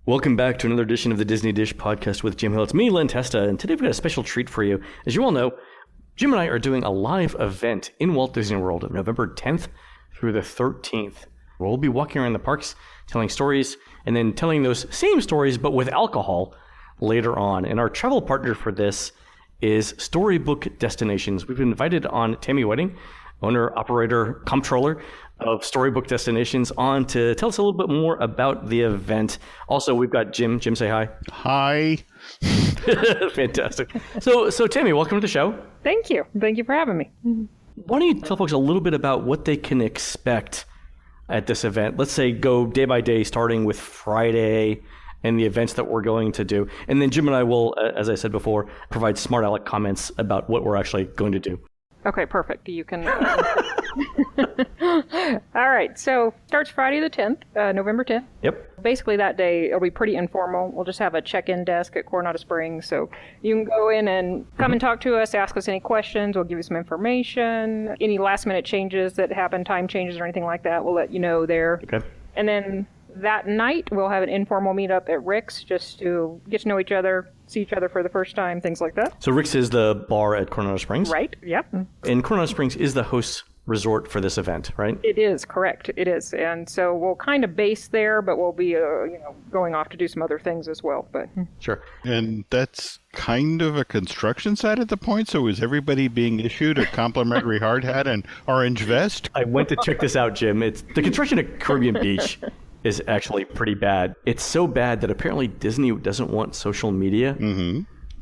Welcome back to another edition of the Disney Dish podcast with Jim Hill. It's me, Len Testa, and today we've got a special treat for you. As you all know, Jim and I are doing a live event in Walt Disney World on November 10th through the 13th. We'll be walking around the parks, telling stories, and then telling those same stories, but with alcohol later on. And our travel partner for this is Storybook Destinations. We've invited on Tammy Wedding, owner, operator, comptroller of Storybook Destinations, on to tell us a little bit more about the event. Also, we've got Jim. Jim, say hi. Hi. Fantastic. So Tammy, welcome to the show. Thank you. Thank you for having me. Why don't you tell folks a little bit about what they can expect at this event? Let's say go day by day, starting with Friday and the events that we're going to do. And then Jim and I will, as I said before, provide smart aleck comments about what we're actually going to do. Okay, perfect. You can... All right, so starts Friday the 10th, November 10th. Yep. Basically that day, it'll be pretty informal. We'll just have a check-in desk at Coronado Springs, so you can go in and come and talk to us, ask us any questions. We'll give you some information. Any last-minute changes that happen, time changes or anything like that, we'll let you know there. Okay. And then that night, we'll have an informal meetup at Rick's just to get to know each other, see each other for the first time, things like that. So Rick's is the bar at Coronado Springs? Right, yep. And Coronado Springs is the host resort for this event, right? It is, correct. It is. And so we'll kind of base there, but we'll be going off to do some other things as well. But Sure. And that's kind of a construction site at the point, so is everybody being issued a complimentary hard hat and orange vest? I went to check this out, Jim. It's the construction at Caribbean Beach is actually pretty bad. It's so bad that apparently Disney doesn't want social media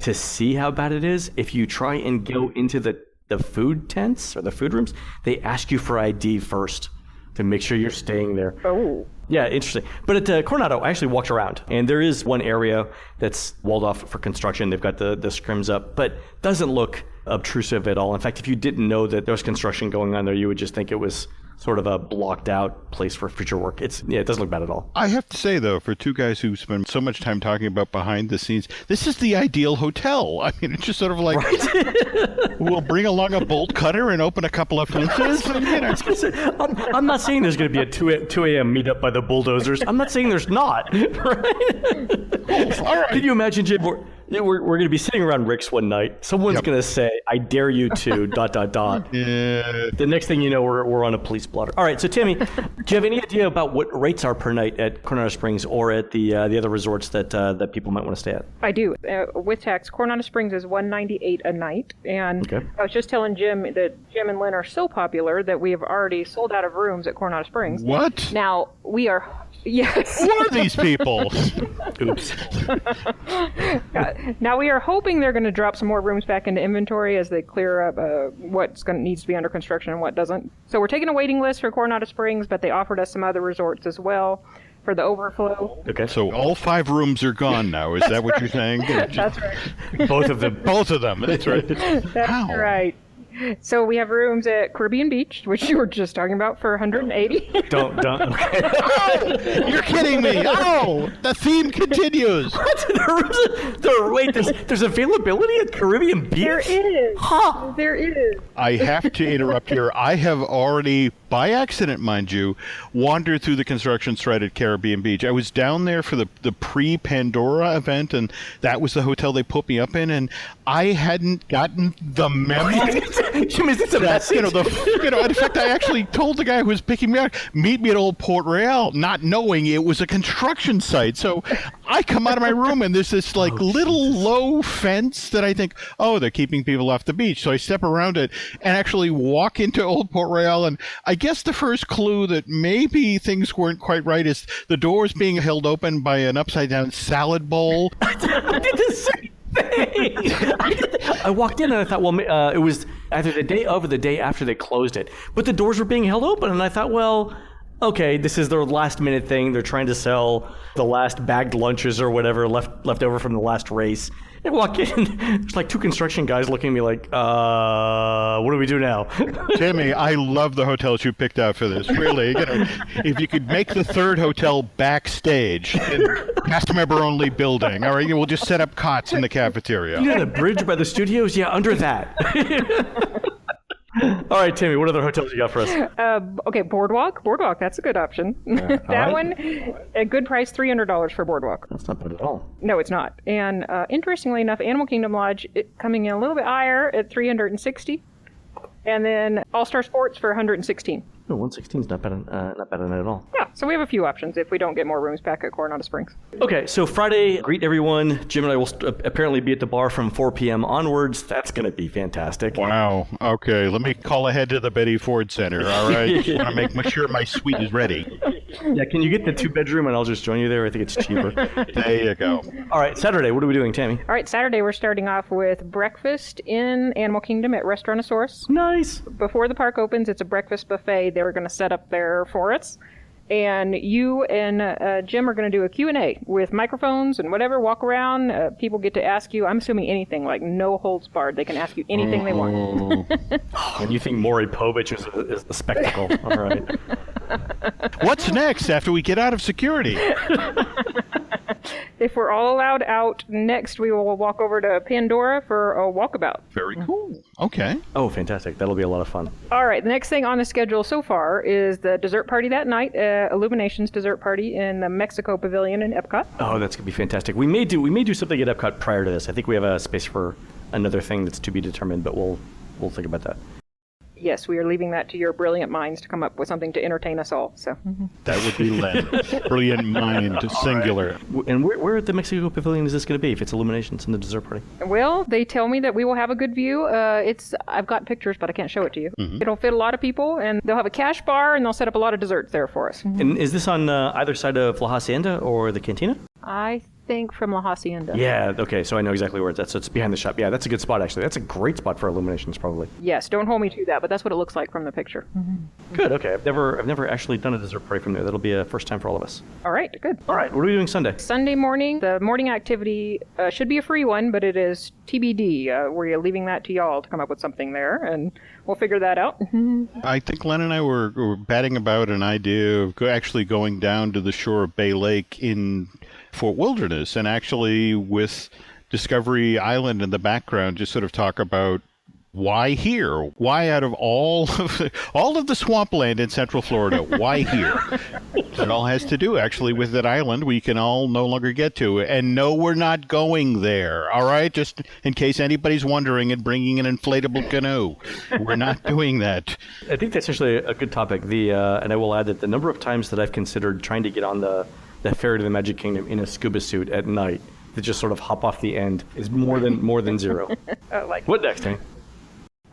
to see how bad it is. If you try and go into the food tents or the food rooms, they ask you for ID first to make sure you're staying there. Oh. Yeah, interesting. But at Coronado, I actually walked around, and there is one area that's walled off for construction. They've got the scrims up, but doesn't look obtrusive at all. In fact, if you didn't know that there was construction going on there, you would just think it was sort of a blocked out place for future work. It doesn't look bad at all. I have to say, though, for two guys who spend so much time talking about behind the scenes, this is the ideal hotel. I mean, it's just sort of like, right? We'll bring along a bolt cutter and open a couple of fences. I'm not saying there's going to be a 2 a.m. meetup by the bulldozers. I'm not saying there's not. Right? All right. Can you imagine, Jim? We're going to be sitting around Rick's one night. Someone's going to say, "I dare you to ... Yeah. The next thing you know, we're on a police blotter. All right. So, Tammy, do you have any idea about what rates are per night at Coronado Springs or at the other resorts that people might want to stay at? I do. With tax, Coronado Springs is $198 a night. And okay. I was just telling Jim that Jim and Lynn are so popular that we have already sold out of rooms at Coronado Springs. What? Now, we are... Yes. Who are these people? Oops. Now we are hoping they're going to drop some more rooms back into inventory as they clear up what's needs to be under construction and what doesn't. So we're taking a waiting list for Coronado Springs, but they offered us some other resorts as well for the overflow. Okay, so all 5 rooms are gone now. Is that what you're saying? That's right. Both of them. Both of them. That's right. That's right. So we have rooms at Caribbean Beach, which you were just talking about, for $180. Don't. Okay. Oh, you're kidding me. Oh, the theme continues. What? Wait, there's availability at Caribbean Beach? There is. Huh. There is. I have to interrupt here. I have already, by accident, mind you, wandered through the construction site at Caribbean Beach. I was down there for the pre-Pandora event, and that was the hotel they put me up in, and I hadn't gotten the memo. Jim, is this a message? In fact, I actually told the guy who was picking me up, meet me at Old Port Royale, not knowing it was a construction site. So I come out of my room, and there's this little low fence that I think, oh, they're keeping people off the beach. So I step around it and actually walk into Old Port Royale. And I guess the first clue that maybe things weren't quite right is the doors being held open by an upside-down salad bowl. I did the same thing. I walked in and I thought, well, it was either the day of or the day after they closed it. But the doors were being held open, and I thought, well, okay, this is their last minute thing. They're trying to sell the last bagged lunches or whatever left over from the last race. I walk in, there's like 2 construction guys looking at me like, what do we do now? Timmy, I love the hotels you picked out for this. Really, if you could make the 3rd hotel backstage in cast member only building, all right, we'll just set up cots in the cafeteria. You know the bridge by the studios? Yeah, under that. All right, Tammy, what other hotels you got for us? Okay, Boardwalk. Boardwalk, that's a good option. That one, a good price, $300 for Boardwalk. That's not bad at all. No, it's not. And interestingly enough, Animal Kingdom Lodge coming in a little bit higher at $360, and then All Star Sports for $116. No, 116 is not bad at all. Yeah, so we have a few options if we don't get more rooms back at Coronado Springs. Okay, so Friday, greet everyone. Jim and I will apparently be at the bar from 4 p.m. onwards. That's going to be fantastic. Wow. Okay, let me call ahead to the Betty Ford Center. All right, just want to make sure my suite is ready. Yeah, can you get the 2-bedroom and I'll just join you there? I think it's cheaper. There you go. All right, Saturday, what are we doing, Tammy? All right, Saturday we're starting off with breakfast in Animal Kingdom at Restaurantosaurus. Nice. Before the park opens, it's a breakfast buffet they were going to set up there for us. And you and Jim are going to do a Q&A with microphones and whatever, walk around. People get to ask you, I'm assuming anything, like no holds barred. They can ask you anything they want. And you think Maury Povich is a spectacle. All right. What's next after we get out of security? If we're all allowed out, next we will walk over to Pandora for a walkabout. Very cool. Okay. Oh, fantastic. That'll be a lot of fun. All right, the next thing on the schedule so far is the dessert party that night, Illuminations dessert party in the Mexico Pavilion in Epcot. Oh, that's going to be fantastic. We may do something at Epcot prior to this. I think we have a space for another thing that's to be determined, but we'll think about that. Yes, we are leaving that to your brilliant minds to come up with something to entertain us all. So That would be Len. Brilliant mind, singular. And where at the Mexico Pavilion is this going to be if it's Illuminations and the dessert party? Well, they tell me that we will have a good view. I've got pictures, but I can't show it to you. It'll fit a lot of people, and they'll have a cash bar, and they'll set up a lot of desserts there for us. And is this on either side of La Hacienda or the Cantina? I think from La Hacienda. Yeah, okay, so I know exactly where it's at. So it's behind the shop. Yeah, that's a good spot, actually. That's a great spot for Illuminations, probably. Yes, don't hold me to that, but that's what it looks like from the picture. Good, okay. I've never actually done a dessert party from there. That'll be a first time for all of us. All right, good. All right, what are we doing Sunday? Sunday morning, the morning activity should be a free one, but it is TBD. We're leaving that to y'all to come up with something there, and we'll figure that out. I think Len and I were batting about an idea of actually going down to the shore of Bay Lake in Fort Wilderness and actually with Discovery Island in the background just sort of talk about why here? Why out of all of the swampland in Central Florida, why here? It all has to do actually with that island we can all no longer get to. And no, we're not going there, all right? Just in case anybody's wondering and bringing an inflatable canoe. We're not doing that. I think that's actually a good topic. And I will add that the number of times that I've considered trying to get on the ferry to the Magic Kingdom in a scuba suit at night to just sort of hop off the end is more than zero. What next, Hank?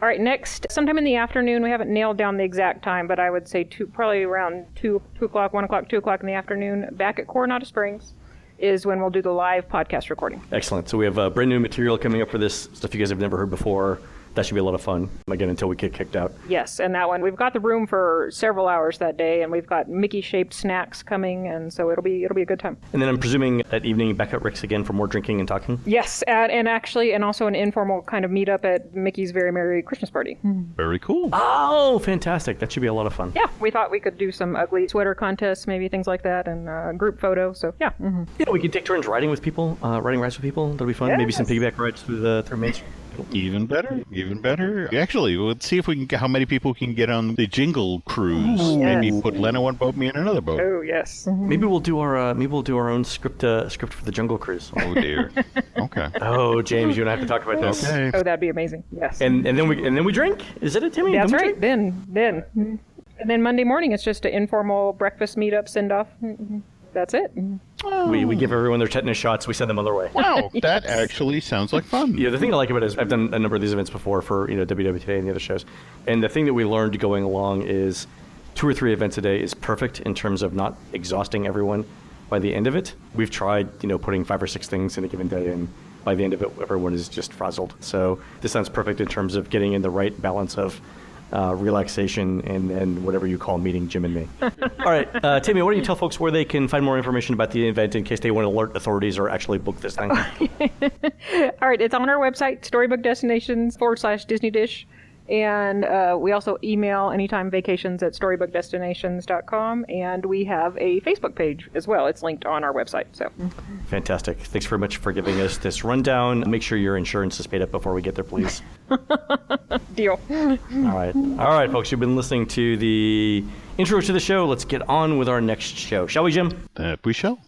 All right, next, sometime in the afternoon, we haven't nailed down the exact time, but I would say probably around 2 o'clock, 1 o'clock, 2 o'clock in the afternoon, back at Coronado Springs is when we'll do the live podcast recording. Excellent. So we have brand new material coming up for this, stuff you guys have never heard before. That should be a lot of fun, again, until we get kicked out. Yes, and that one, we've got the room for several hours that day, and we've got Mickey-shaped snacks coming, and so it'll be a good time. And then I'm presuming that evening back at Rick's again for more drinking and talking? Yes, and also an informal kind of meetup at Mickey's Very Merry Christmas Party. Very cool. Oh, fantastic. That should be a lot of fun. Yeah, we thought we could do some ugly sweater contests, maybe things like that, and a group photo, so yeah. Yeah, we can take turns riding with people, riding rides with people. That'll be fun. Yes. Maybe some piggyback rides through Main Street. Even better. Actually, let's see if we can how many people can get on the Jingle Cruise. Yes. Maybe put Len on one boat, me in another boat. Oh, yes. Maybe we'll do our own script for the Jungle Cruise. Oh dear. Okay. Oh, James, you and I have to talk about this. Okay. Oh, that'd be amazing. Yes. And then we drink. Is that it, Timmy? That's Then we right. drink? Then. And then Monday morning, it's just an informal breakfast meetup send-off. That's it. We give everyone their tetanus shots. We send them on their way. Wow, that actually sounds like fun. Yeah, the thing I like about it is I've done a number of these events before for WW Today and the other shows, and the thing that we learned going along is 2 or 3 events a day is perfect in terms of not exhausting everyone by the end of it. We've tried putting 5 or 6 things in a given day, and by the end of it, everyone is just frazzled. So this sounds perfect in terms of getting in the right balance of relaxation and then whatever you call meeting Jim and me. All right, Timmy, why don't you tell folks where they can find more information about the event in case they want to alert authorities or actually book this thing? All right, it's on our website, storybookdestinations.com/Disney Dish. And we also email anytimevacations@storybookdestinations.com, and we have a Facebook page as well. It's linked on our website. So Fantastic. Thanks very much for giving us this rundown. Make sure your insurance is paid up before we get there, please. Deal. All right, folks. You've been listening to the intro to the show. Let's get on with our next show. Shall we, Jim? That we shall.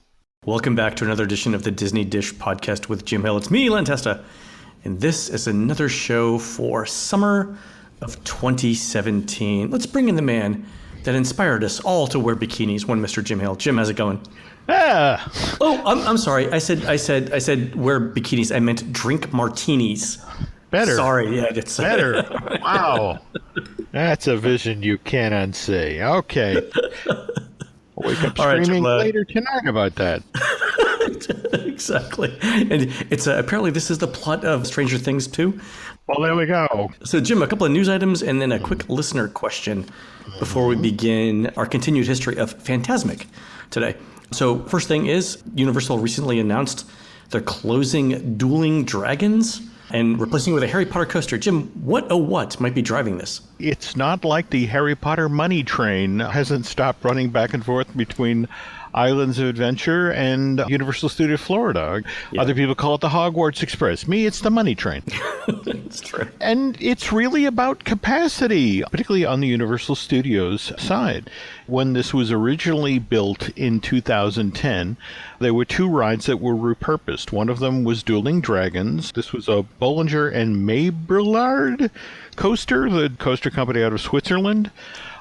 Welcome back to another edition of the Disney Dish podcast with Jim Hill. It's me, Len Testa. And this is another show for summer of 2017. Let's bring in the man that inspired us all to wear bikinis, one Mr. Jim Hill. Jim, how's it going? Oh, I'm sorry. I said wear bikinis. I meant drink martinis. Better. Sorry. Yeah, it's better. Wow. That's a vision you can't unsee. Okay. I'll wake up screaming later tonight about that. Exactly. And it's apparently this is the plot of Stranger Things 2. Well, there we go. So, Jim, a couple of news items and then a quick listener question before we begin our continued history of Fantasmic today. So, first thing is Universal recently announced they're closing Dueling Dragons and replacing it with a Harry Potter coaster. Jim, what might be driving this? It's not like the Harry Potter money train hasn't stopped running back and forth between Islands of Adventure and Universal Studios Florida. Yeah. Other people call it the Hogwarts Express. Me, it's the money train. It's true. And it's really about capacity, particularly on the Universal Studios side. When this was originally built in 2010, there were two rides that were repurposed. One of them was Dueling Dragons. This was a Bollinger and Maybillard coaster, the coaster company out of Switzerland.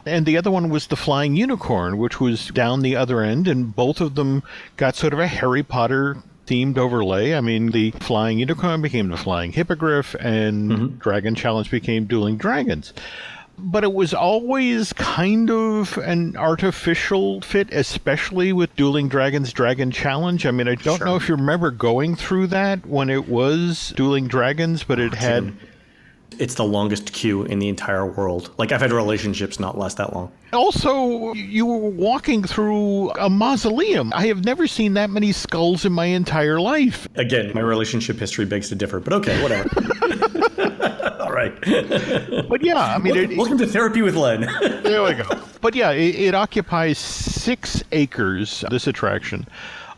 And the other one was the Flying Unicorn, which was down the other end, and both of them got sort of a Harry Potter themed overlay. I mean, the Flying Unicorn became the Flying Hippogriff, and Dragon Challenge became Dueling Dragons. But it was always kind of an artificial fit, especially with Dueling Dragons Dragon Challenge. I mean, I don't know if you remember going through that when it was Dueling Dragons, but it had... It's the longest queue in the entire world. Like, I've had relationships not last that long. Also, you were walking through a mausoleum. I have never seen that many skulls in my entire life. Again, my relationship history begs to differ, but okay, whatever. All right. But yeah, I mean... Welcome to Therapy with Len. There we go. But yeah, it occupies 6 acres, this attraction,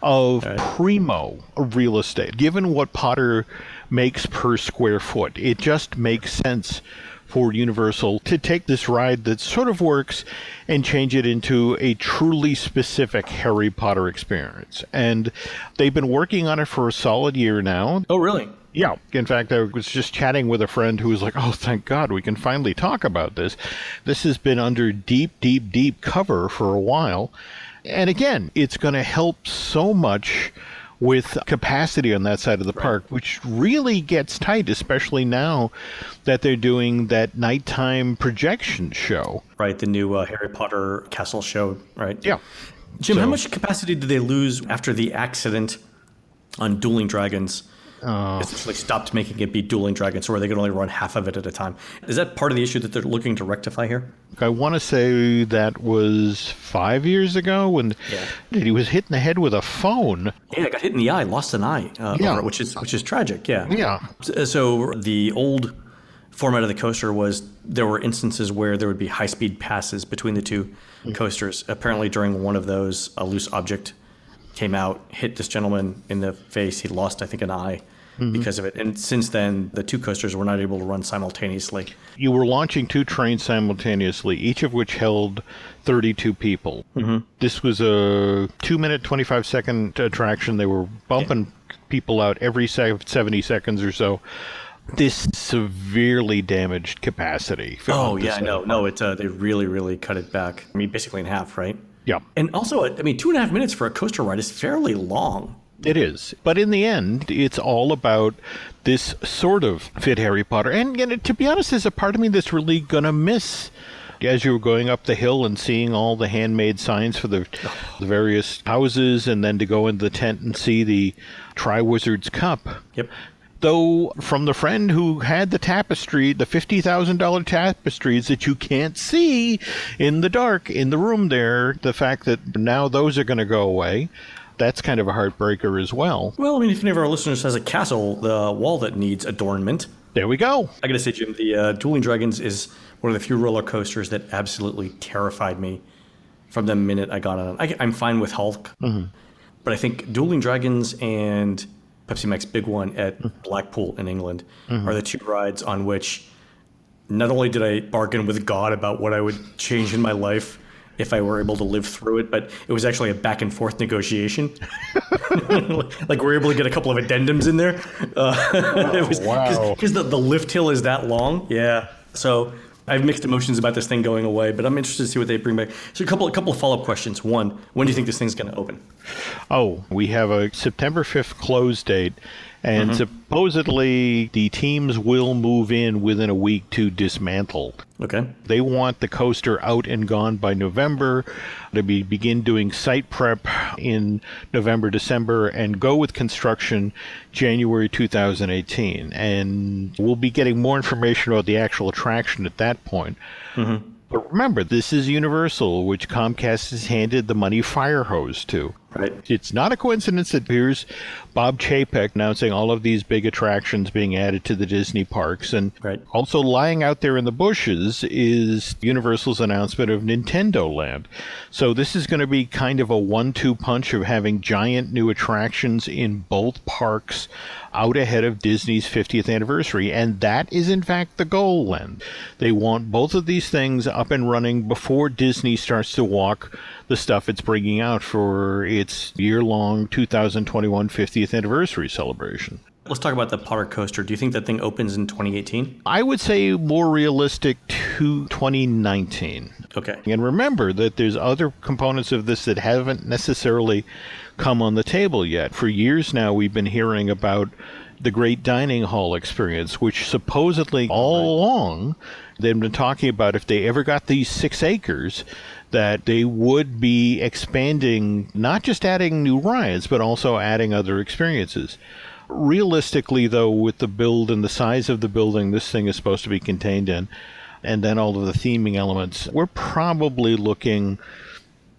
of primo real estate. Given what Potter makes per square foot, it just makes sense for Universal to take this ride that sort of works and change it into a truly specific Harry Potter experience. And they've been working on it for a solid year now. Oh, really? Yeah. In fact, I was just chatting with a friend who was like, oh, thank God we can finally talk about this. This has been under deep cover for a while. And again, it's going to help so much with capacity on that side of the park, which really gets tight, especially now that they're doing that nighttime projection show. Right, the new Harry Potter castle show, right? Yeah. Jim, how much capacity did they lose after the accident on Dueling Dragons? Essentially stopped making it be Dueling Dragons, or where they could only run half of it at a time. Is that part of the issue that they're looking to rectify here? I want to say that was 5 years ago when he was hit in the head with a phone. Yeah, got hit in the eye, lost an eye, over it, which is tragic. Yeah. Yeah. So the old format of the coaster was there were instances where there would be high-speed passes between the two coasters. Apparently, during one of those, a loose object came out, hit this gentleman in the face. He lost, I think, an eye because of it. And since then, the two coasters were not able to run simultaneously. You were launching 2 trains simultaneously, each of which held 32 people. This was a 2-minute, 25-second attraction. They were bumping people out every 70 seconds or so. This severely damaged capacity. Oh, yeah, no, they really cut it back. I mean, basically in half, right? Yeah. And also, I mean, 2.5 minutes for a coaster ride is fairly long. It is. But in the end, it's all about this sort of fit Harry Potter. And to be honest, there's a part of me that's really going to miss, as you were going up the hill and seeing all the handmade signs for the various houses, and then to go into the tent and see the Triwizards Cup. Yep. Though, from the friend who had the tapestry, the $50,000 tapestries that you can't see in the dark in the room there, the fact that now those are going to go away, that's kind of a heartbreaker as well. Well, I mean, if any of our listeners has a castle, the wall that needs adornment, There we go. I gotta say, Jim, the Dueling Dragons is one of the few roller coasters that absolutely terrified me from the minute I got on it. I'm fine with Hulk, but I think Dueling Dragons and Pepsi Mac's big one at Blackpool in England are the two rides on which not only did I bargain with God about what I would change in my life if I were able to live through it, but it was actually a back and forth negotiation. Like we're able to get a couple of addendums in there. Wow. Because the lift hill is that long. Yeah. So I have mixed emotions about this thing going away, but I'm interested to see what they bring back. So a couple of follow-up questions. One, when do you think this thing's going to open? Oh, we have a September 5th close date, and supposedly the teams will move in within a week to dismantle. Okay. They want the coaster out and gone by November, to begin doing site prep in November, December, and go with construction January 2018. And we'll be getting more information about the actual attraction at that point. But remember, this is Universal, which Comcast has handed the money fire hose to. Right. It's not a coincidence that here's Bob Chapek announcing all of these big attractions being added to the Disney parks. And also lying out there in the bushes is Universal's announcement of Nintendo Land. So this is going to be kind of a 1-2 punch of having giant new attractions in both parks out ahead of Disney's 50th anniversary. And that is, in fact, the goal, Len. They want both of these things up and running before Disney starts to walk the stuff it's bringing out for its year-long 2021 50th anniversary celebration. Let's talk about the Potter Coaster. Do you think that thing opens in 2018? I would say more realistic to 2019. Okay. And remember that there's other components of this that haven't necessarily come on the table yet. For years now, we've been hearing about the Great Dining Hall experience, which supposedly all along they've been talking about if they ever got these 6 acres, that they would be expanding, not just adding new rides, but also adding other experiences. Realistically, though, with the build and the size of the building this thing is supposed to be contained in, and then all of the theming elements, we're probably looking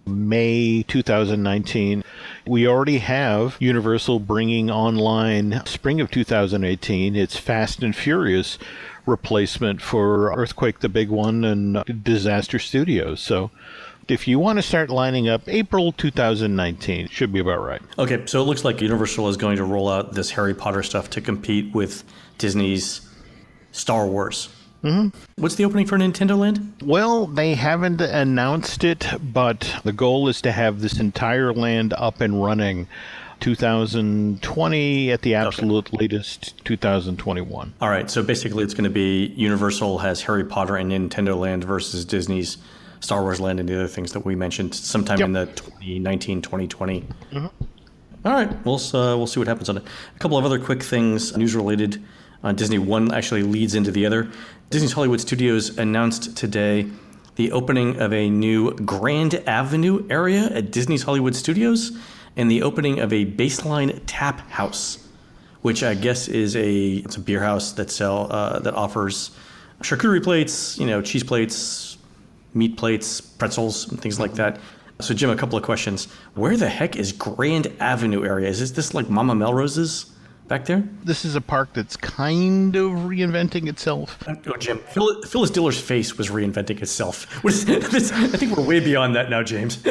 May 2019. We already have Universal bringing online spring of 2018 its Fast and Furious replacement for Earthquake the Big One and Disaster Studios. So if you want to start lining up, April 2019 should be about right. Okay, so it looks like Universal is going to roll out this Harry Potter stuff to compete with Disney's Star Wars. What's the opening for Nintendo Land? Well, they haven't announced it, but the goal is to have this entire land up and running 2020, at the absolute latest 2021. All right, so basically it's going to be Universal has Harry Potter and Nintendo Land versus Disney's Star Wars Land and the other things that we mentioned sometime in the 2019, 2020. All right, we'll see what happens on it. A couple of other quick things, news-related on Disney. One actually leads into the other. Disney's Hollywood Studios announced today the opening of a new Grand Avenue area at Disney's Hollywood Studios and the opening of a Baseline Tap House, which I guess is it's a beer house that offers charcuterie plates, cheese plates, meat plates, pretzels, and things like that. So, Jim, a couple of questions. Where the heck is Grand Avenue area? Is this like Mama Melrose's back there? This is a park that's kind of reinventing itself. Oh, Jim, Phyllis Diller's face was reinventing itself. What is this? I think we're way beyond that now, James.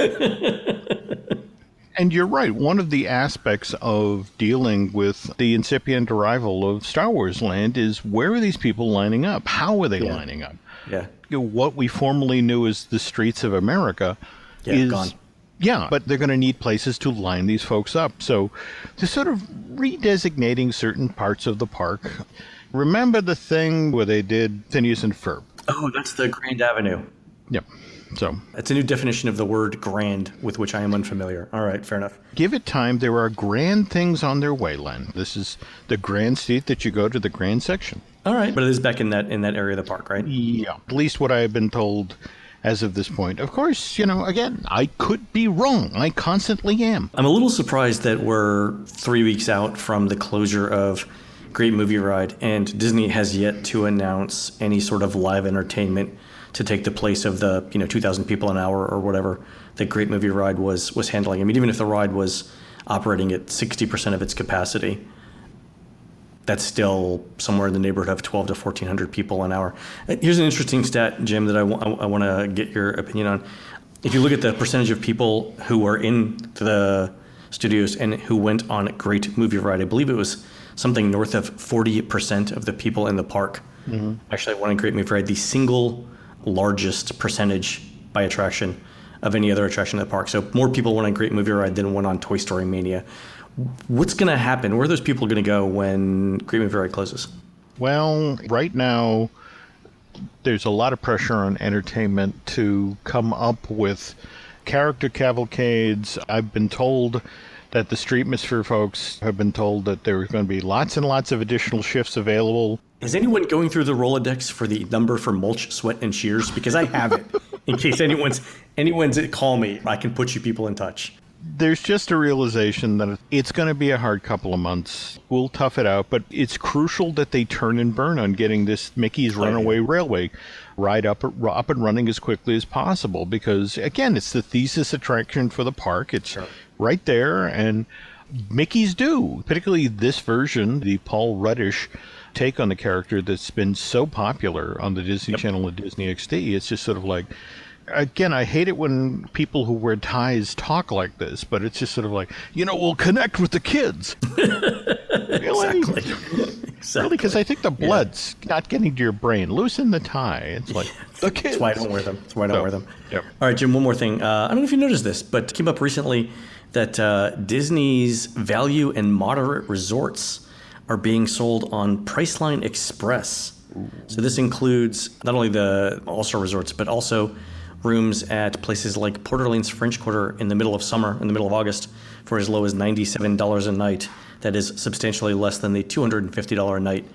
And you're right. One of the aspects of dealing with the incipient arrival of Star Wars Land is where are these people lining up? How are they lining up? Yeah. What we formerly knew as the streets of America is gone. Yeah, but they're going to need places to line these folks up. So they're sort of redesignating certain parts of the park. Remember the thing where they did Phineas and Ferb? Oh, that's the Grand Avenue. Yep. So that's a new definition of the word grand with which I am unfamiliar. All right, fair enough. Give it time. There are grand things on their way, Len. This is the grand seat that you go to the grand section. All right, but it is back in that area of the park, right? Yeah, at least what I have been told as of this point. Of course, again, I could be wrong. I constantly am. I'm a little surprised that we're 3 weeks out from the closure of Great Movie Ride, and Disney has yet to announce any sort of live entertainment to take the place of the 2,000 people an hour or whatever that Great Movie Ride was handling. I mean, even if the ride was operating at 60% of its capacity, that's still somewhere in the neighborhood of 12 to 1,400 people an hour. Here's an interesting stat, Jim, that I want to get your opinion on. If you look at the percentage of people who were in the studios and who went on Great Movie Ride, I believe it was something north of 40% of the people in the park actually went on Great Movie Ride, the single largest percentage by attraction of any other attraction in the park. So more people went on Great Movie Ride than went on Toy Story Mania. What's going to happen? Where are those people going to go when Great Movie Ride closes? Well, right now, there's a lot of pressure on entertainment to come up with character cavalcades. I've been told that the Streetmosphere folks have been told that there's going to be lots and lots of additional shifts available. Is anyone going through the Rolodex for the number for Mulch, Sweat, and Shears? Because I have it. In case anyone's call me, I can put you people in touch. There's just a realization that it's going to be a hard couple of months. We'll tough it out, but it's crucial that they turn and burn on getting this Mickey's Runaway Railway ride up and running as quickly as possible, because, again, it's the thesis attraction for the park. It's right there, and Mickey's do, particularly this version, the Paul Ruddish take on the character that's been so popular on the Disney Channel and Disney XD. It's just sort of like, again, I hate it when people who wear ties talk like this, but it's just sort of like, we'll connect with the kids. Really? Exactly. Because I think the blood's not getting to your brain. Loosen the tie. It's like, the kids. That's why I don't wear them. Wear them. Yep. All right, Jim, one more thing. I don't know if you noticed this, but it came up recently that Disney's value and moderate resorts are being sold on Priceline Express. Ooh. So this includes not only the All-Star resorts, but also rooms at places like Port Orleans French Quarter in the middle of summer, in the middle of August, for as low as $97 a night. That is substantially less than the $250 a night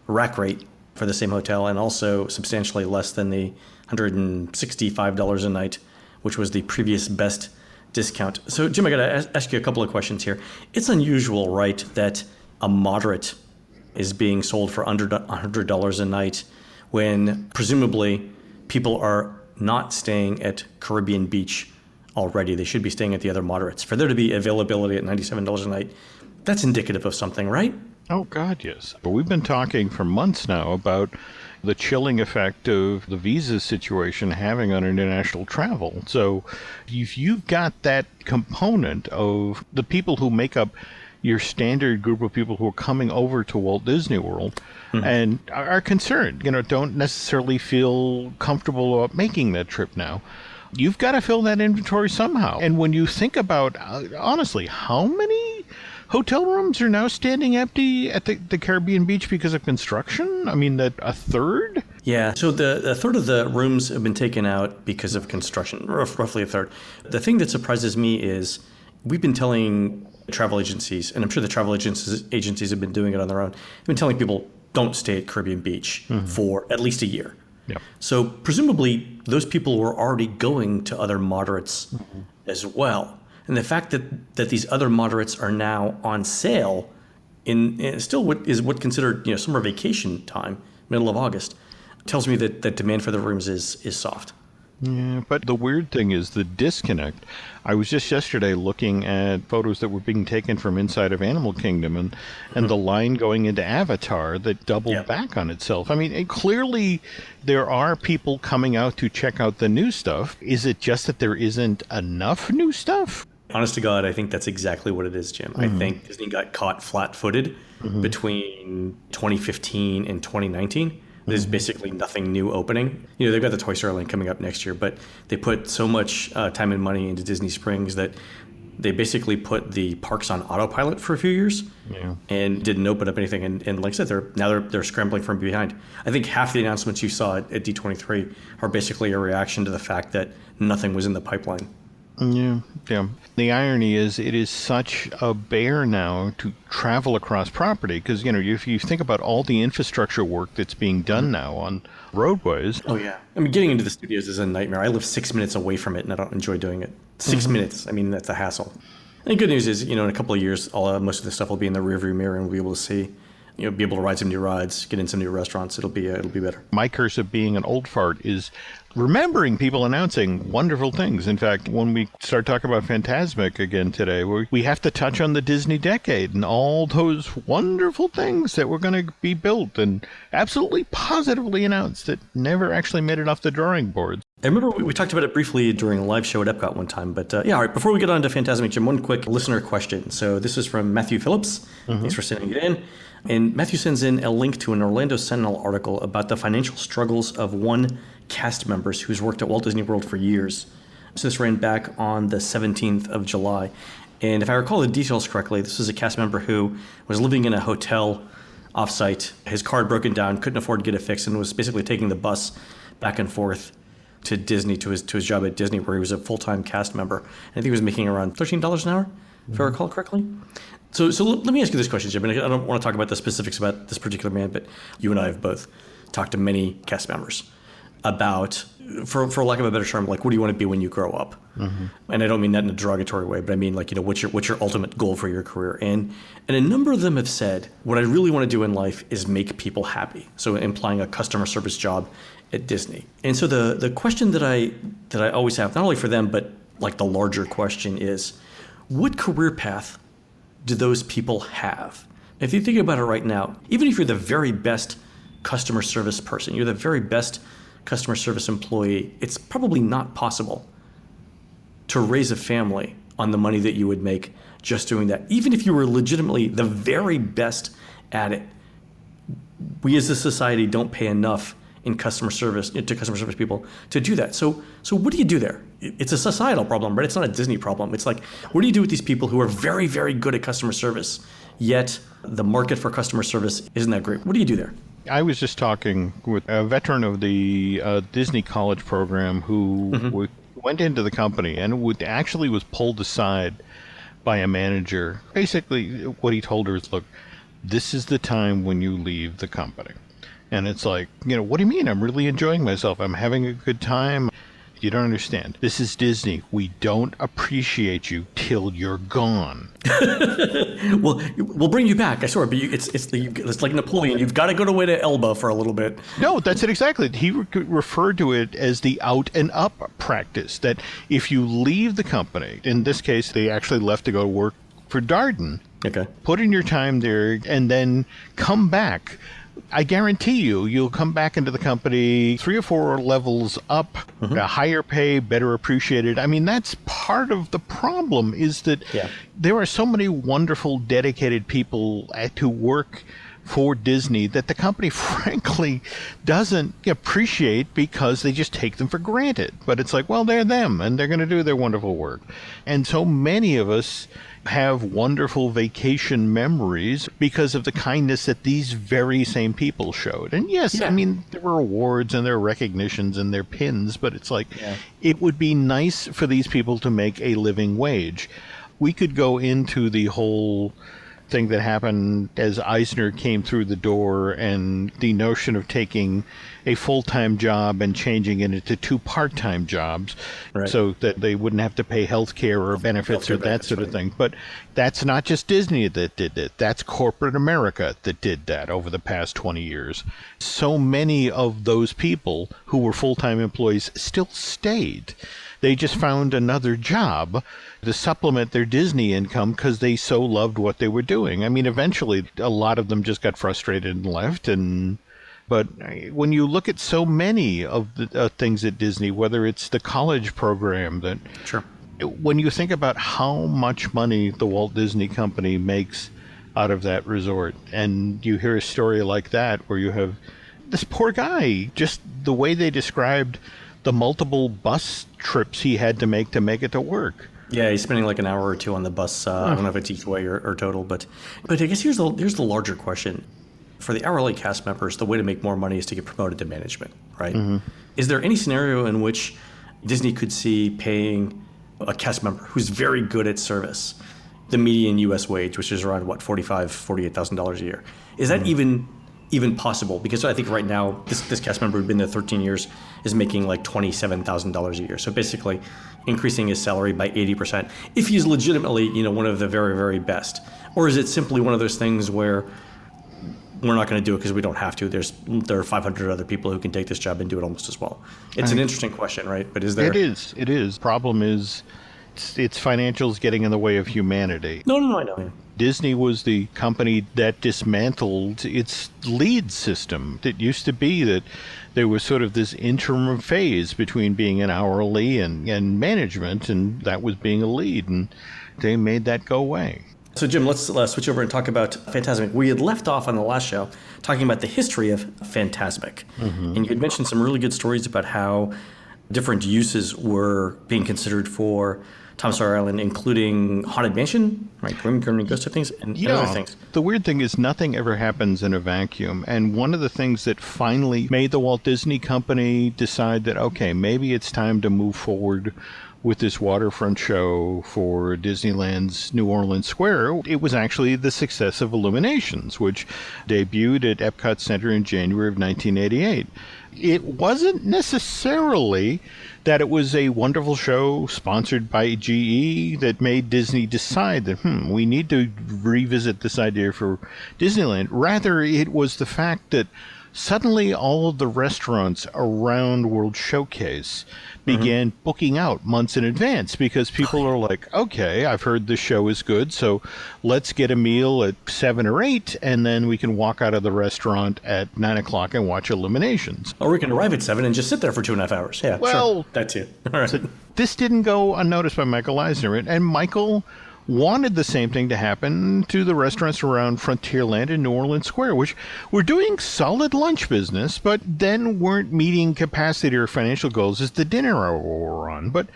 rack rate for the same hotel, and also substantially less than the $165 a night, which was the previous best discount. So, Jim, I got to ask you a couple of questions here. It's unusual, right, that a moderate is being sold for under $100 a night when presumably people are not staying at Caribbean Beach already. They should be staying at the other moderates. For there to be availability at $97 a night, that's indicative of something, right? Oh, God, yes. But we've been talking for months now about the chilling effect of the visa situation having on international travel. So if you've got that component of the people who make up your standard group of people who are coming over to Walt Disney World and are concerned, don't necessarily feel comfortable about making that trip now, you've got to fill that inventory somehow. And when you think about, honestly, how many hotel rooms are now standing empty at the Caribbean Beach because of construction? I mean, that a third? Yeah, so a third of the rooms have been taken out because of construction, roughly a third. The thing that surprises me is we've been telling travel agencies, and I'm sure the travel agencies have been doing it on their own, they've been telling people don't stay at Caribbean Beach for at least a year. Yep. So presumably those people were already going to other moderates as well. And the fact that these other moderates are now on sale in still what is considered summer vacation time, middle of August, tells me that demand for the rooms is soft. Yeah, but the weird thing is the disconnect. I was just yesterday looking at photos that were being taken from inside of Animal Kingdom and the line going into Avatar that doubled back on itself. I mean, clearly there are people coming out to check out the new stuff. Is it just that there isn't enough new stuff? Honest to God, I think that's exactly what it is, Jim. I think Disney got caught flat-footed between 2015 and 2019. There's basically nothing new opening. They've got the Toy Story Land coming up next year, but they put so much time and money into Disney Springs that they basically put the parks on autopilot for a few years and didn't open up anything. And like I said, they're scrambling from behind. I think half the announcements you saw at D23 are basically a reaction to the fact that nothing was in the pipeline. Yeah. The irony is it is such a bear now to travel across property because, if you think about all the infrastructure work that's being done now on roadways. Oh, yeah. I mean, getting into the studios is a nightmare. I live 6 minutes away from it, and I don't enjoy doing it. 6 minutes. I mean, that's a hassle. And the good news is, in a couple of years, most of the stuff will be in the rearview mirror, and we'll be able to see, be able to ride some new rides, get in some new restaurants. It'll be better. My curse of being an old fart is remembering people announcing wonderful things. In fact, when we start talking about Fantasmic again today, we have to touch on the Disney decade and all those wonderful things that were going to be built and absolutely positively announced that never actually made it off the drawing board. I remember we talked about it briefly during a live show at Epcot one time, but all right, before we get on to Fantasmic, Jim, one quick listener question. So this is from Matthew Phillips. Thanks for sending it in. And Matthew sends in a link to an Orlando Sentinel article about the financial struggles of one cast member who's worked at Walt Disney World for years. So this ran back on the 17th of July. And if I recall the details correctly, this is a cast member who was living in a hotel offsite. His car had broken down, couldn't afford to get it fixed, and was basically taking the bus back and forth to Disney, to his job at Disney, where he was a full-time cast member. And I think he was making around $13 an hour, if I recall correctly. So let me ask you this question, Jim. And I don't want to talk about the specifics about this particular man, but you and I have both talked to many cast members about, for lack of a better term, like, what do you want to be when you grow up? And I don't mean that in a derogatory way, but I mean, like, what's your ultimate goal for your career? And a number of them have said, what I really want to do in life is make people happy. So implying a customer service job at Disney. And so the question that I always have, not only for them, but like the larger question is, what career path do those people have? If you think about it right now, even if you're the very best customer service person, you're the very best customer service employee, it's probably not possible to raise a family on the money that you would make just doing that. Even if you were legitimately the very best at it, we as a society don't pay enough to customer service people to do that. So what do you do there? It's a societal problem, right? It's not a Disney problem. It's like, what do you do with these people who are very, very good at customer service, yet the market for customer service isn't that great? What do you do there? I was just talking with a veteran of the Disney College program who went into the company and actually was pulled aside by a manager. Basically, what he told her is, look, this is the time when you leave the company. And it's like, what do you mean? I'm really enjoying myself. I'm having a good time. You don't understand. This is Disney. We don't appreciate you till you're gone. Well, we'll bring you back. I swear, but it's like Napoleon. You've got to go away to Elba for a little bit. No, that's it exactly. He referred to it as the out and up practice. That if you leave the company, in this case, they actually left to go work for Darden. Okay. Put in your time there and then come back. I guarantee you'll come back into the company 3 or 4 levels up, a higher pay, better appreciated. I mean, that's part of the problem is that there are so many wonderful, dedicated people who work for Disney that the company, frankly, doesn't appreciate because they just take them for granted. But it's like, well, they're them, and they're going to do their wonderful work. And so many of us have wonderful vacation memories because of the kindness that these very same people showed. And yes, I mean, there were awards and there are recognitions and there are pins, but it's like, it would be nice for these people to make a living wage. We could go into the whole thing that happened as Eisner came through the door and the notion of taking a full-time job and changing it into 2 part-time jobs so that they wouldn't have to pay health care or benefits or that sort of thing. But that's not just Disney that did it. That's corporate America that did that over the past 20 years. So many of those people who were full-time employees still stayed. They just found another job to supplement their Disney income because they so loved what they were doing. I mean, eventually, a lot of them just got frustrated and left. But when you look at so many of the things at Disney, whether it's the college program, when you think about how much money the Walt Disney Company makes out of that resort, and you hear a story like that where you have this poor guy, just the way they described the multiple bus trips he had to make it to work. Yeah, he's spending like an hour or 2 on the bus. I don't know if it's each way or total, but I guess here's the larger question. For the hourly cast members, the way to make more money is to get promoted to management, right? Is there any scenario in which Disney could see paying a cast member who's very good at service the median U.S. wage, which is around, $45,000, $48,000 a year? Is that even possible? Because I think right now, this cast member who'd been there 13 years is making like $27,000 a year. So basically increasing his salary by 80% if he's legitimately, one of the very, very best. Or is it simply one of those things where we're not going to do it because we don't have to. There are 500 other people who can take this job and do it almost as well. It's an interesting question, right? But is there? It is. Problem is, it's financials getting in the way of humanity. No, I know. Yeah. Disney was the company that dismantled its lead system. It used to be that there was sort of this interim phase between being an hourly and management, and that was being a lead, and they made that go away. So, Jim, let's switch over and talk about Fantasmic. We had left off on the last show talking about the history of Fantasmic. And you had mentioned some really good stories about how different uses were being considered for Tom Sawyer Island, including Haunted Mansion, right? Grim Ghost type things, and other things. The weird thing is nothing ever happens in a vacuum. And one of the things that finally made the Walt Disney Company decide that, okay, maybe it's time to move forward with this waterfront show for Disneyland's New Orleans Square, it was actually the success of Illuminations, which debuted at Epcot Center in January of 1988. It wasn't necessarily that it was a wonderful show sponsored by GE that made Disney decide that, we need to revisit this idea for Disneyland. Rather, it was the fact that suddenly all of the restaurants around World Showcase began booking out months in advance because people are like, okay, I've heard this show is good, so let's get a meal at 7 or 8, and then we can walk out of the restaurant at 9 o'clock and watch Illuminations. Or we can arrive at 7 and just sit there for 2.5 hours. Yeah, well, sure. That too. All right. So this didn't go unnoticed by Michael Eisner, and Michael wanted the same thing to happen to the restaurants around Frontierland and New Orleans Square, which were doing solid lunch business, but then weren't meeting capacity or financial goals as the dinner hour wore on. But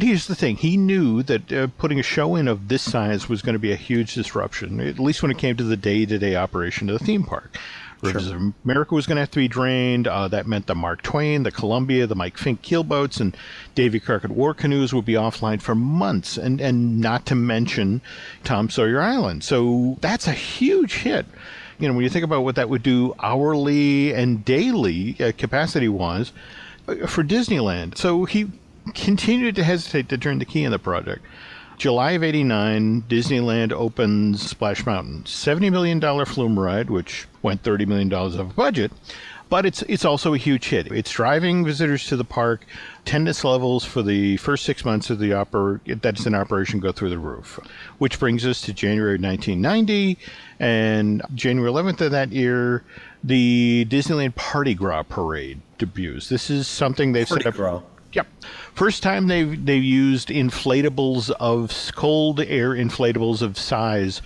here's the thing. He knew that putting a show in of this size was going to be a huge disruption, at least when it came to the day-to-day operation of the theme park. Rivers of America was going to have to be drained. That meant the Mark Twain, the Columbia, the Mike Fink keelboats, and Davy Crockett war canoes would be offline for months, and not to mention Tom Sawyer Island. So that's a huge hit. You know, when you think about what that would do hourly and daily capacity-wise for Disneyland. So he continued to hesitate to turn the key in the project. July of 89, Disneyland opens Splash Mountain. $70 million flume ride, which went $30 million off the budget. But it's also a huge hit. It's driving visitors to the park. Attendance levels for the first 6 months of that's in operation go through the roof. Which brings us to January 1990. And January 11th of that year, the Disneyland Party Gras Parade debuts. This is something they've set up. Yep. First time they've used inflatables of cold air inflatables of size.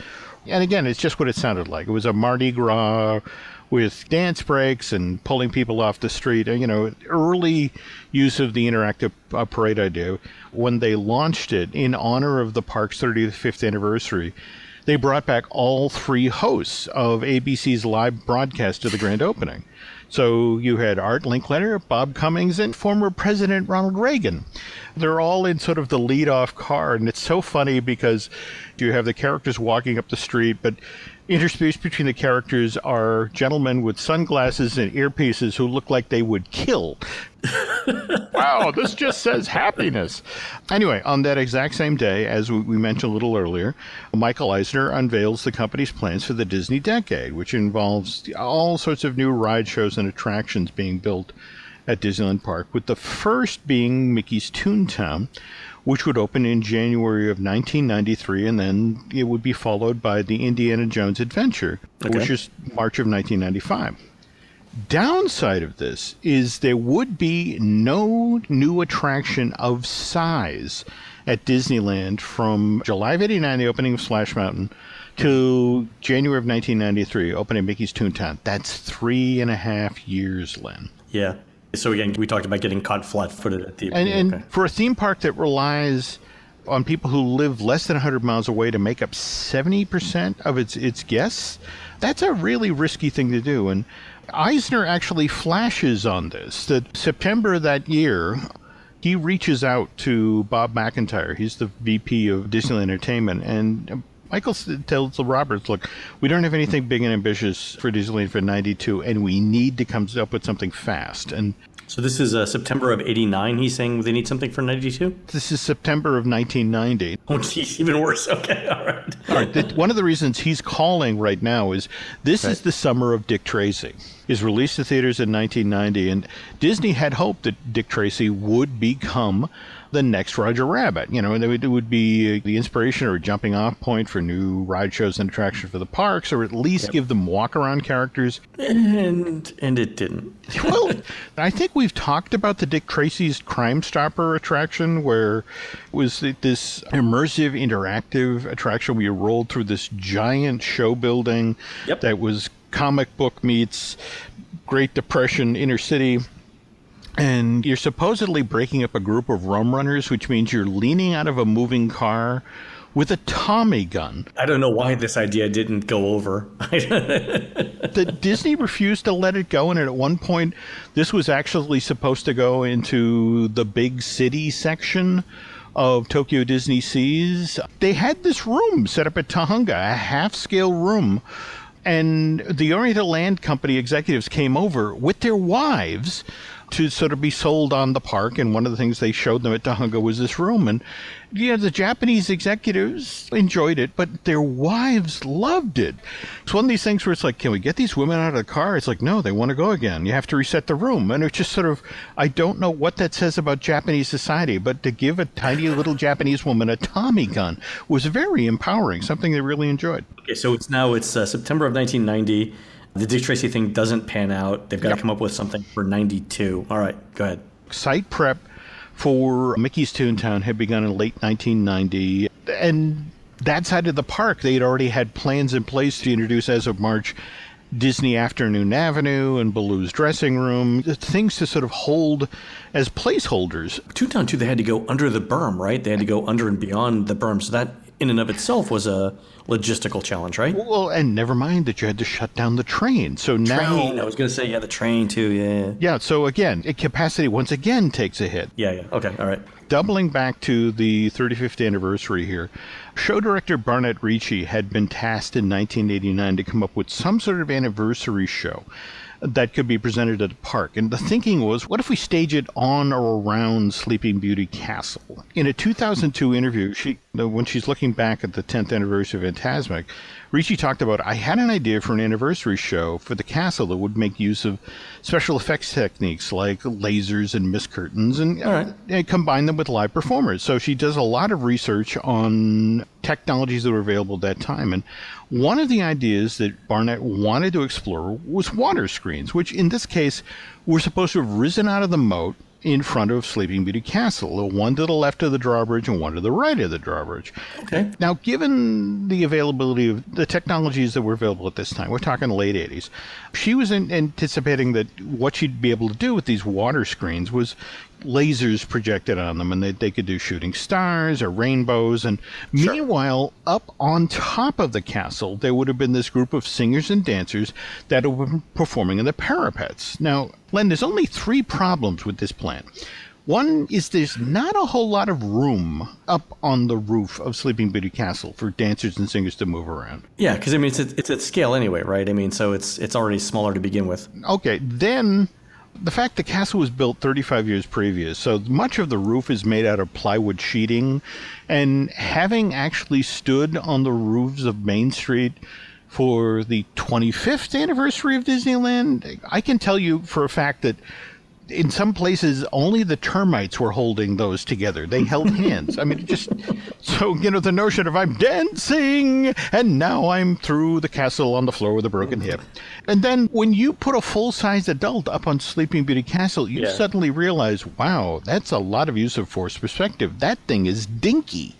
And again, it's just what it sounded like. It was a Mardi Gras with dance breaks and pulling people off the street. You know, early use of the interactive parade idea. When they launched it in honor of the park's 35th anniversary, they brought back all 3 hosts of ABC's live broadcast of the grand opening. So you had Art Linkletter, Bob Cummings, and former President Ronald Reagan. They're all in sort of the lead-off car, and it's so funny because you have the characters walking up the street, but interspersed between the characters are gentlemen with sunglasses and earpieces who look like they would kill. Wow, this just says happiness. Anyway, on that exact same day, as we mentioned a little earlier, Michael Eisner unveils the company's plans for the Disney Decade, which involves all sorts of new ride shows and attractions being built at Disneyland Park, with the first being Mickey's Toontown, which would open in January of 1993, and then it would be followed by the Indiana Jones Adventure, which is March of 1995. Downside of this is there would be no new attraction of size at Disneyland from July of 89, the opening of Splash Mountain, to January of 1993, opening Mickey's Toontown. That's 3.5 years, Len. Yeah. So again, we talked about getting caught flat-footed at the... And for a theme park that relies on people who live less than 100 miles away to make up 70% of its guests, that's a really risky thing to do. And Eisner actually flashes on this, that September that year, he reaches out to Bob McIntyre. He's the VP of Disneyland Entertainment, and Michael tells Roberts, look, we don't have anything big and ambitious for Disneyland for 92, and we need to come up with something fast. And So this is September of '89. He's saying they need something for '92. This is September of 1990. Oh, geez, even worse. Okay, all right. All right. One of the reasons he's calling right now is this is the summer of Dick Tracy. Is released to theaters in 1990, and Disney had hoped that Dick Tracy would become the next Roger Rabbit. You know, and it would be the inspiration or a jumping off point for new ride shows and attractions for the parks, or at least give them walk-around characters. And it didn't. Well, I think we've talked about the Dick Tracy's Crime Stopper attraction, where it was this immersive, interactive attraction where you rolled through this giant show building that was comic book meets Great Depression inner city. And you're supposedly breaking up a group of rum runners, which means you're leaning out of a moving car with a Tommy gun. I don't know why this idea didn't go over. Disney refused to let it go, and at one point, this was actually supposed to go into the big city section of Tokyo Disney Seas. They had this room set up at Tahunga, a half-scale room, and the Oriental Land Company executives came over with their wives to sort of be sold on the park, and one of the things they showed them at Tahunga was this room. And the Japanese executives enjoyed it, but their wives loved it. It's one of these things where it's like, can we get these women out of the car? It's like, no, they want to go again. You have to reset the room. And it's just sort of, I don't know what that says about Japanese society, but to give a tiny little Japanese woman a Tommy gun was very empowering, something they really enjoyed. Okay, so it's September of 1990. The Dick Tracy thing doesn't pan out. They've got to come up with something for 92. All right, go ahead. Site prep for Mickey's Toontown had begun in late 1990. And that side of the park, they had already had plans in place to introduce, as of March, Disney Afternoon Avenue and Baloo's Dressing Room, things to sort of hold as placeholders. Toontown 2, they had to go under the berm, right? They had to go under and beyond the berm. So that, in and of itself, was a logistical challenge, right? Well, and never mind that you had to shut down the train. So now... I was going to say, the train too, yeah. Yeah, so again, capacity once again takes a hit. Yeah, okay, all right. Doubling back to the 35th anniversary here, show director Barnett Ricci had been tasked in 1989 to come up with some sort of anniversary show that could be presented at a park. And the thinking was, what if we stage it on or around Sleeping Beauty Castle? In a 2002 interview, when she's looking back at the 10th anniversary of Fantasmic, Ricci talked about, I had an idea for an anniversary show for the castle that would make use of special effects techniques like lasers and mist curtains and combine them with live performers. So she does a lot of research on technologies that were available at that time. And one of the ideas that Barnett wanted to explore was water screens, which in this case were supposed to have risen out of the moat in front of Sleeping Beauty Castle, one to the left of the drawbridge and one to the right of the drawbridge. Okay. Now, given the availability of the technologies that were available at this time, we're talking the late 80s, she was anticipating that what she'd be able to do with these water screens was lasers projected on them, and they could do shooting stars or rainbows. And meanwhile, up on top of the castle, there would have been this group of singers and dancers that would have been performing in the parapets. Now, Len, there's only 3 problems with this plan. One is there's not a whole lot of room up on the roof of Sleeping Beauty Castle for dancers and singers to move around. Yeah, because I mean it's at scale anyway, right? I mean, so it's already smaller to begin with. Okay, then the fact the castle was built 35 years previous, so much of the roof is made out of plywood sheeting, and having actually stood on the roofs of Main Street for the 25th anniversary of Disneyland, I can tell you for a fact that in some places, only the termites were holding those together. They held hands. I mean, so, the notion of I'm dancing and now I'm through the castle on the floor with a broken hip. And then when you put a full-size adult up on Sleeping Beauty Castle, you suddenly realize, wow, that's a lot of use of forced perspective. That thing is dinky.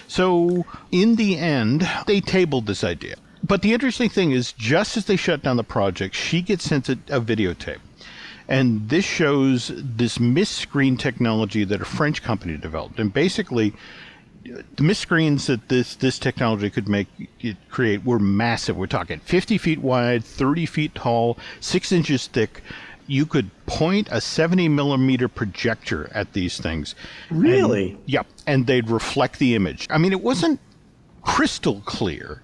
So in the end, they tabled this idea. But the interesting thing is, just as they shut down the project, she gets sent a videotape. And this shows this mist screen technology that a French company developed. And basically, the mist screens that this technology could create were massive. We're talking 50 feet wide, 30 feet tall, 6 inches thick. You could point a 70-millimeter projector at these things. Really? Yep. And they'd reflect the image. I mean, it wasn't crystal clear,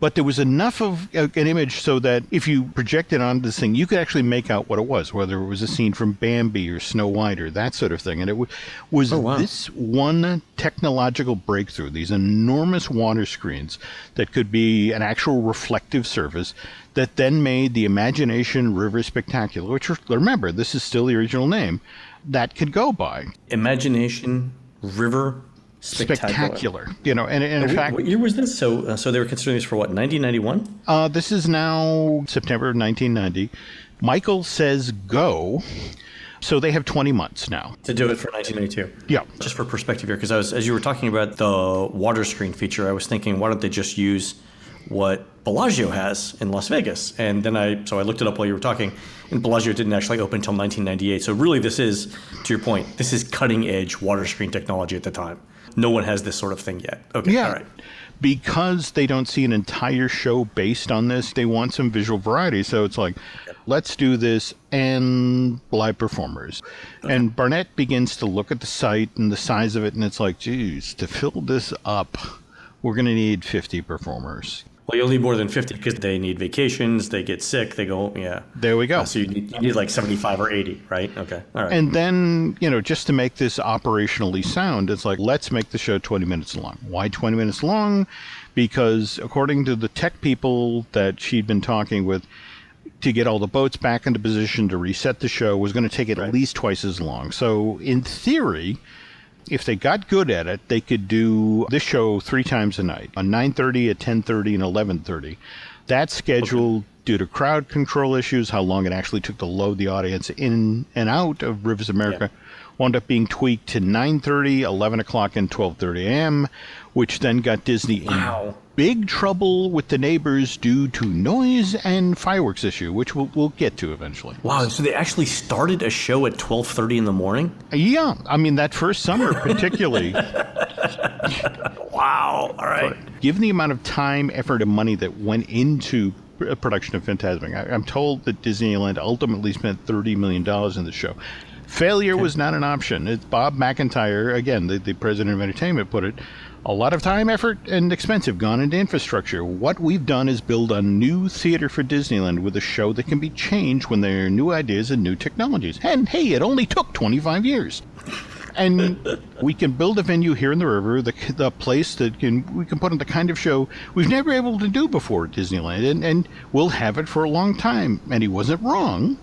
But there was enough of an image so that if you projected onto this thing, you could actually make out what it was, whether it was a scene from Bambi or Snow White or that sort of thing. And it was this one technological breakthrough, these enormous water screens that could be an actual reflective surface that then made the Imagination River Spectacular, which, remember, this is still the original name, that could go by. Imagination River Spectacular. You know, and in fact... What year was this? So they were considering this for what, 1991? This is now September of 1990. Michael says go. So they have 20 months now. To do it for 1992. Yeah. Just for perspective here, because as you were talking about the water screen feature, I was thinking, why don't they just use what Bellagio has in Las Vegas? And then I looked it up while you were talking, and Bellagio didn't actually open until 1998. So really this is, to your point, this is cutting edge water screen technology at the time. No one has this sort of thing yet. Okay, yeah. All right. Because they don't see an entire show based on this, they want some visual variety. So it's like, let's do this and live performers. Okay. And Barnett begins to look at the site and the size of it, and it's like, geez, to fill this up, we're going to need 50 performers. Well, you'll need more than 50 because they need vacations, they get sick, they go, yeah. There we go. So you need like 75 or 80, right? Okay, all right. And then, just to make this operationally sound, it's like, let's make the show 20 minutes long. Why 20 minutes long? Because according to the tech people that she'd been talking with, to get all the boats back into position to reset the show was going to take at least twice as long. So in theory, if they got good at it, they could do this show 3 times a night, on 9:30, at 10:30, and 11:30. That schedule, due to crowd control issues, how long it actually took to load the audience in and out of Rivers of America, wound up being tweaked to 9:30, 11 o'clock, and 12:30 a.m., which then got Disney in big trouble with the neighbors due to noise and fireworks issue, which we'll get to eventually. Wow, so they actually started a show at 12:30 in the morning? Yeah, I mean, that first summer particularly. Wow, all right. Given the amount of time, effort, and money that went into a production of Fantasmic, I'm told that Disneyland ultimately spent $30 million in the show. Failure was not an option. It's Bob McIntyre, again, the president of entertainment, put it, a lot of time, effort, and expense have gone into infrastructure. What we've done is build a new theater for Disneyland with a show that can be changed when there are new ideas and new technologies. And hey, it only took 25 years. And we can build a venue here in the river, the place that we can put on the kind of show we've never been able to do before at Disneyland, and we'll have it for a long time. And he wasn't wrong.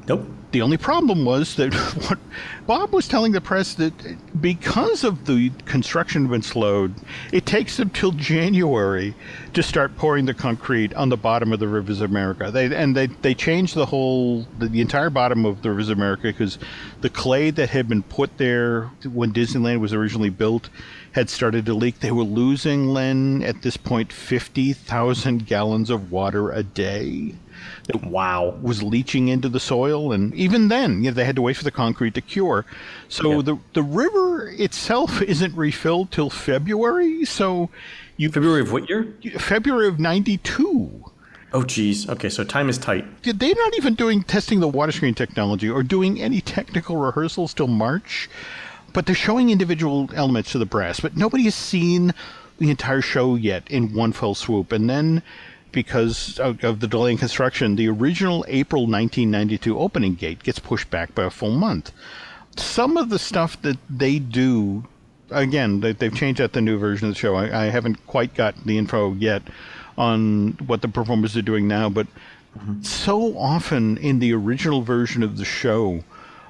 Nope. The only problem was that what Bob was telling the press, that because of the construction had been slowed, it takes them till January to start pouring the concrete on the bottom of the Rivers of America. They changed the entire bottom of the Rivers of America because the clay that had been put there when Disneyland was originally built had started to leak. They were losing, Len, at this point, 50,000 gallons of water a day. Wow. Was leaching into the soil, and even then, they had to wait for the concrete to cure. So the river itself isn't refilled till February. So February of what year? February of 92. Oh, geez. Okay, so time is tight. They're not even testing the water screen technology or doing any technical rehearsals till March, but they're showing individual elements to the brass. But nobody has seen the entire show yet in one fell swoop. And then, because of the delay in construction, the original April 1992 opening date gets pushed back by a full month. Some of the stuff that they do, again, they've changed out the new version of the show. I haven't quite got the info yet on what the performers are doing now, but so often in the original version of the show,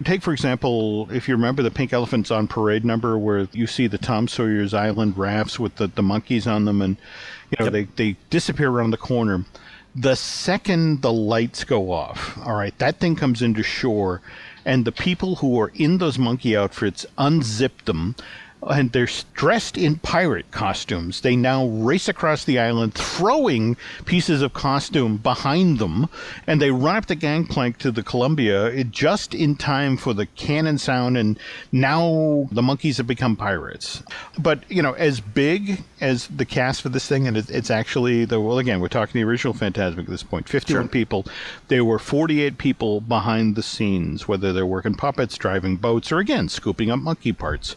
take, for example, if you remember the Pink Elephants on Parade number where you see the Tom Sawyer's Island rafts with the monkeys on them, and they disappear around the corner. The second the lights go off, all right, that thing comes into shore, and the people who are in those monkey outfits unzip them, and they're dressed in pirate costumes. They now race across the island, throwing pieces of costume behind them, and they run up the gangplank to the Columbia just in time for the cannon sound, and now the monkeys have become pirates. But, as big as the cast for this thing, and it's actually, again, we're talking the original Fantasmic at this point, 51 people. There were 48 people behind the scenes, whether they're working puppets, driving boats, or, again, scooping up monkey parts.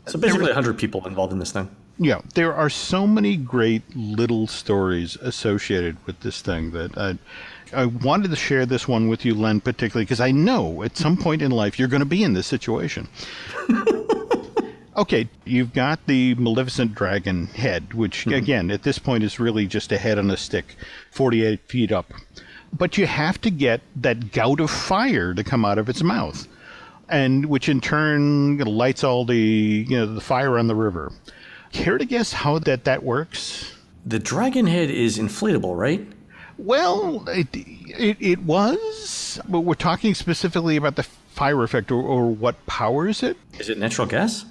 So basically 100 people involved in this thing. Yeah, there are so many great little stories associated with this thing that I wanted to share this one with you, Len, particularly because I know at some point in life you're going to be in this situation. Okay, you've got the Maleficent dragon head, which, again, at this point is really just a head on a stick, 48 feet up. But you have to get that gout of fire to come out of its mouth, and which in turn lights all the fire on the river. Care to guess how that works? The dragon head is inflatable, right? Well, it was, but we're talking specifically about the fire effect or what powers it. Is it natural gas?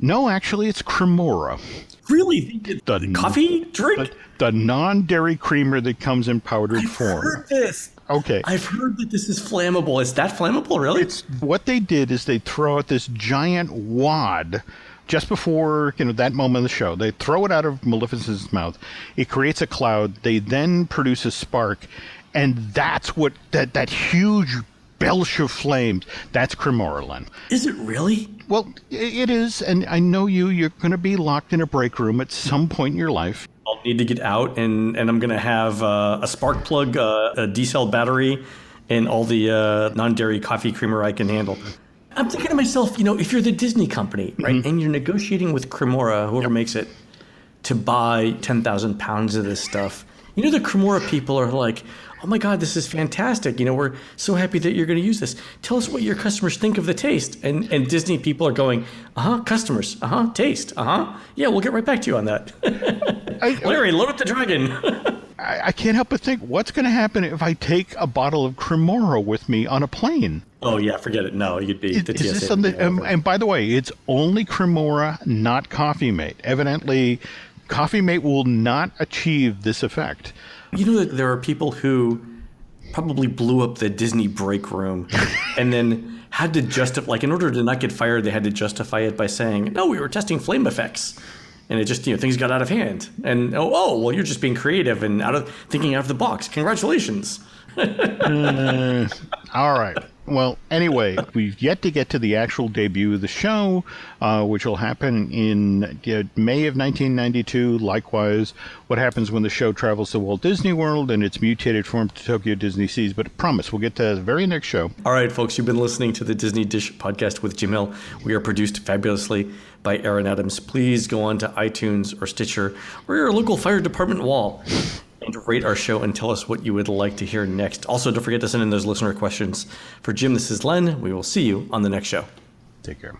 No, actually, it's Cremora. Really? The coffee drink? The non-dairy creamer that comes in powdered form. I've heard this. Okay. I've heard that this is flammable. Is that flammable, really? What they did is they throw out this giant wad just before that moment of the show. They throw it out of Maleficent's mouth. It creates a cloud. They then produce a spark, and that's what that huge belch of flames. That's Cremora, Len. Is it really? Well, it is, and I know you're going to be locked in a break room at some point in your life. I'll need to get out, and I'm going to have a spark plug, a D-cell battery, and all the non-dairy coffee creamer I can handle. I'm thinking to myself, if you're the Disney company, right, and you're negotiating with Cremora, whoever makes it, to buy 10,000 pounds of this stuff, the Cremora people are like, oh my God, this is fantastic. We're so happy that you're going to use this. Tell us what your customers think of the taste. And Disney people are going, customers, taste, yeah, we'll get right back to you on that. Larry, load up the dragon. I can't help but think, what's going to happen if I take a bottle of Cremora with me on a plane? Oh, yeah, forget it. No, you'd be the TSA. Is this something? And by the way, it's only Cremora, not Coffee Mate. Evidently, Coffee Mate will not achieve this effect. That there are people who probably blew up the Disney break room and then had to justify, in order to not get fired, they had to justify it by saying, no, we were testing flame effects. And it just, things got out of hand. And, well, you're just being creative and thinking out of the box. Congratulations. All right. Well, anyway, we've yet to get to the actual debut of the show, which will happen in May of 1992. Likewise, what happens when the show travels to Walt Disney World and its mutated form to Tokyo Disney Seas. But I promise, we'll get to the very next show. All right, folks, you've been listening to the Disney Dish podcast with Jim Hill. We are produced fabulously by Aaron Adams. Please go on to iTunes or Stitcher or your local fire department wall and rate our show and tell us what you would like to hear next. Also, don't forget to send in those listener questions. For Jim, this is Len. We will see you on the next show. Take care.